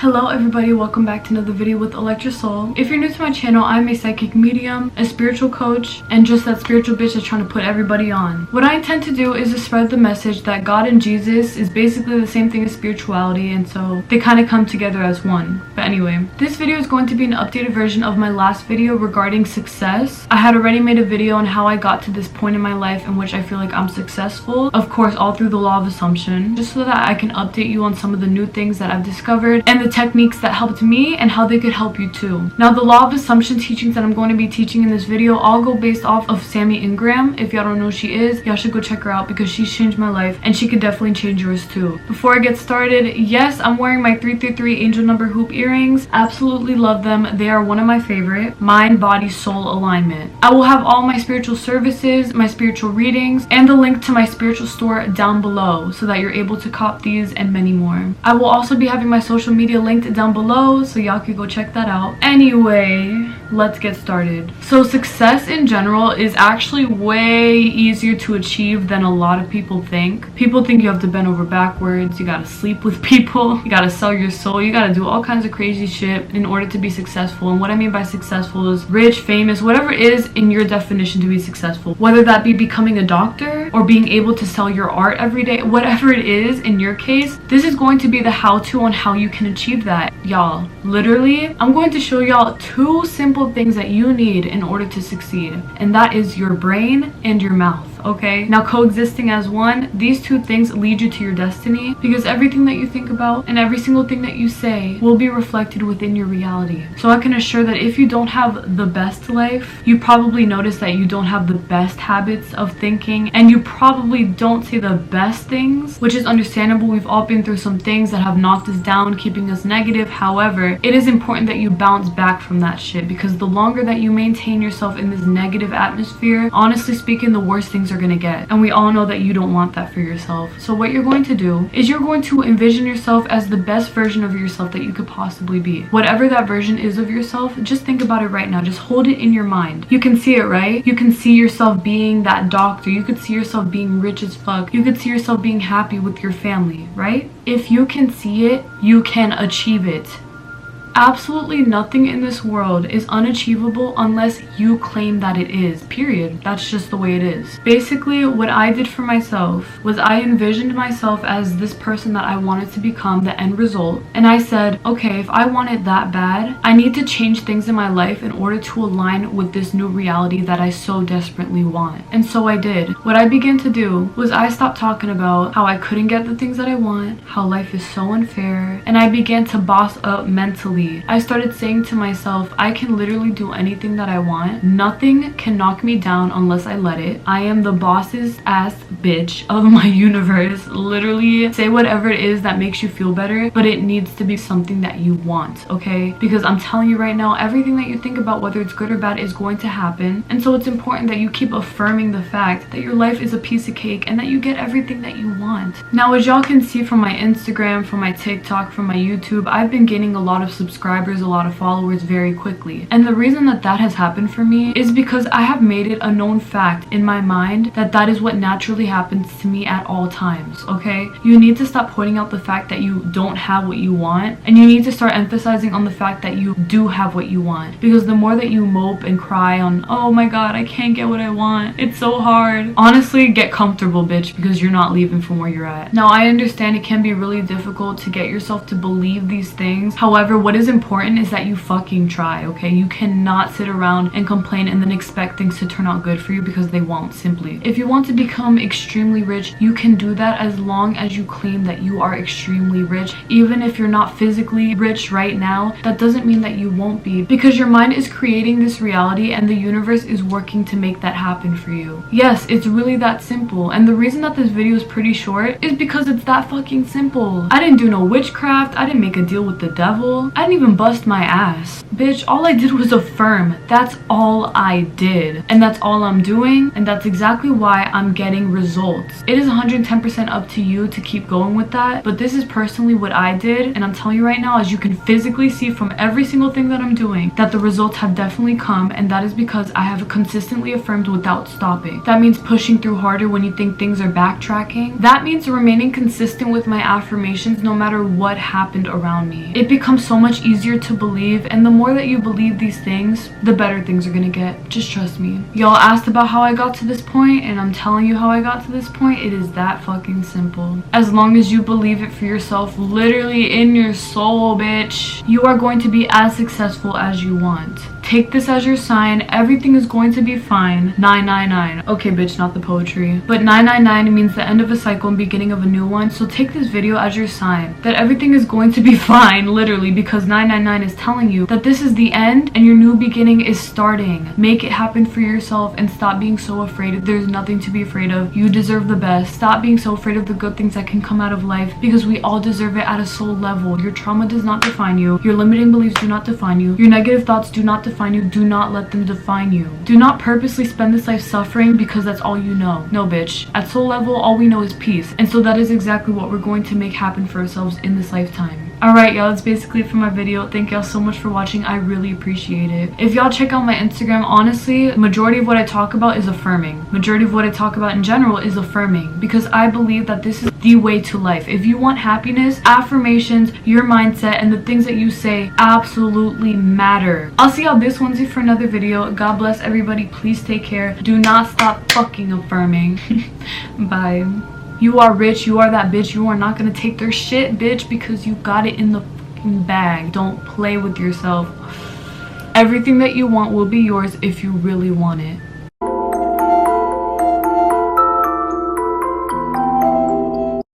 Hello everybody, welcome back to another video with ElectraSoul. If you're new to my channel, I'm a psychic medium, a spiritual coach, and just that spiritual bitch that's trying to put everybody on. What I intend to do is to spread the message that God and Jesus is basically the same thing as spirituality, and so they kind of come together as one. But anyway, this video is going to be an updated version of my last video regarding success. I had already made a video on how I got to this point in my life in which I feel like I'm successful, of course all through the law of assumption, just so that I can update you on some of the new things that I've discovered and the techniques that helped me and how they could help you too. Now, the law of assumption teachings that I'm going to be teaching in this video all go based off of Sammy Ingram. If y'all don't know who she is, y'all should go check her out because she's changed my life and she could definitely change yours too. Before I get started, yes, I'm wearing my 333 angel number hoop earrings. Absolutely love them. They are one of my favorite. Mind, body, soul alignment. I will have all my spiritual services, my spiritual readings, and the link to my spiritual store down below so that you're able to cop these and many more. I will also be having my social media linked down below so y'all can go check that out. Anyway, let's get started. So success in general is actually way easier to achieve than a lot of people think. People think you have to bend over backwards, you gotta sleep with people, you gotta sell your soul, you gotta do all kinds of crazy shit in order to be successful. And what I mean by successful is rich, famous, whatever it is in your definition to be successful. Whether that be becoming a doctor or being able to sell your art every day, whatever it is in your case, this is going to be the how-to on how you can achieve that. Y'all, literally, I'm going to show y'all two simple things that you need in order to succeed, and that is your brain and your mouth. Okay, now coexisting as one, these two things lead you to your destiny because everything that you think about and every single thing that you say will be reflected within your reality. So I can assure that if you don't have the best life, you probably notice that you don't have the best habits of thinking, and you probably don't say the best things, which is understandable. We've all been through some things that have knocked us down, keeping us negative. However, it is important that you bounce back from that shit, because the longer that you maintain yourself in this negative atmosphere, honestly speaking, the worse things are gonna get, and we all know that you don't want that for yourself. So what you're going to do is you're going to envision yourself as the best version of yourself that you could possibly be. Whatever that version is of yourself, just think about it right now. Just hold it in your mind. You can see it, right? You can see yourself being that doctor. You could see yourself being rich as fuck. You could see yourself being happy with your family, right? If you can see it, you can achieve it. Absolutely nothing in this world is unachievable unless you claim that it is, period. That's just the way it is. Basically, what I did for myself was I envisioned myself as this person that I wanted to become, the end result, and I said, okay, if I want it that bad, I need to change things in my life in order to align with this new reality that I so desperately want. And so I did. What I began to do was I stopped talking about how I couldn't get the things that I want, how life is so unfair, and I began to boss up mentally. I started saying to myself, I can literally do anything that I want. Nothing can knock me down unless I let it. I am the boss's ass bitch of my universe. Literally, say whatever it is that makes you feel better, but it needs to be something that you want, okay? Because I'm telling you right now, everything that you think about, whether it's good or bad, is going to happen. And so it's important that you keep affirming the fact that your life is a piece of cake and that you get everything that you want. Now, as y'all can see from my Instagram, from my TikTok, from my YouTube, I've been gaining a lot of subscribers, a lot of followers very quickly. And the reason that that has happened for me is because I have made it a known fact in my mind that that is what naturally happens to me at all times, okay? You need to stop pointing out the fact that you don't have what you want, and you need to start emphasizing on the fact that you do have what you want. Because the more that you mope and cry on, oh my god, I can't get what I want, it's so hard, honestly, get comfortable, bitch, because you're not leaving from where you're at. Now, I understand it can be really difficult to get yourself to believe these things. However, what is important is that you fucking try, okay? You cannot sit around and complain and then expect things to turn out good for you, because they won't, simply. If you want to become extremely rich, you can do that as long as you claim that you are extremely rich. Even if you're not physically rich right now, that doesn't mean that you won't be, because your mind is creating this reality and the universe is working to make that happen for you. Yes, it's really that simple. And the reason that this video is pretty short is because it's that fucking simple. I didn't do no witchcraft. I didn't make a deal with the devil. I didn't even bust my ass. Bitch, all I did was affirm. That's all I did. And that's all I'm doing. And that's exactly why I'm getting results. It is 110% up to you to keep going with that. But this is personally what I did. And I'm telling you right now, as you can physically see from every single thing that I'm doing, that the results have definitely come. And that is because I have consistently affirmed without stopping. That means pushing through harder when you think things are backtracking. That means remaining consistent with my affirmations no matter what happened around me. It becomes so much easier to believe, and the more that you believe these things, the better things are gonna get. Just trust me. Y'all asked about how I got to this point, and I'm telling you how I got to this point. It is that fucking simple. As long as you believe it for yourself, literally in your soul, bitch, you are going to be as successful as you want. Take this as your sign. Everything is going to be fine. 999. Okay, bitch, not the poetry. But 999 means the end of a cycle and beginning of a new one. So take this video as your sign that everything is going to be fine, literally, because 999 is telling you that this is the end and your new beginning is starting. Make it happen for yourself and stop being so afraid. There's nothing to be afraid of. You deserve the best. Stop being so afraid of the good things that can come out of life, because we all deserve it at a soul level. Your trauma does not define you. Your limiting beliefs do not define you. Your negative thoughts do not define you. Do not let them define you. Do not purposely spend this life suffering because that's all you know. No, bitch. At soul level, all we know is peace. And so that is exactly what we're going to make happen for ourselves in this lifetime. Alright, y'all, that's basically it for my video. Thank y'all so much for watching. I really appreciate it. If y'all check out my Instagram, honestly, majority of what I talk about is affirming. Majority of what I talk about in general is affirming, because I believe that this is the way to life. If you want happiness, affirmations, your mindset, and the things that you say absolutely matter. I'll see y'all this Wednesday for another video. God bless everybody. Please take care. Do not stop fucking affirming. Bye. You are rich, you are that bitch, you are not gonna take their shit, bitch, because you got it in the fucking bag. Don't play with yourself. Everything that you want will be yours if you really want it.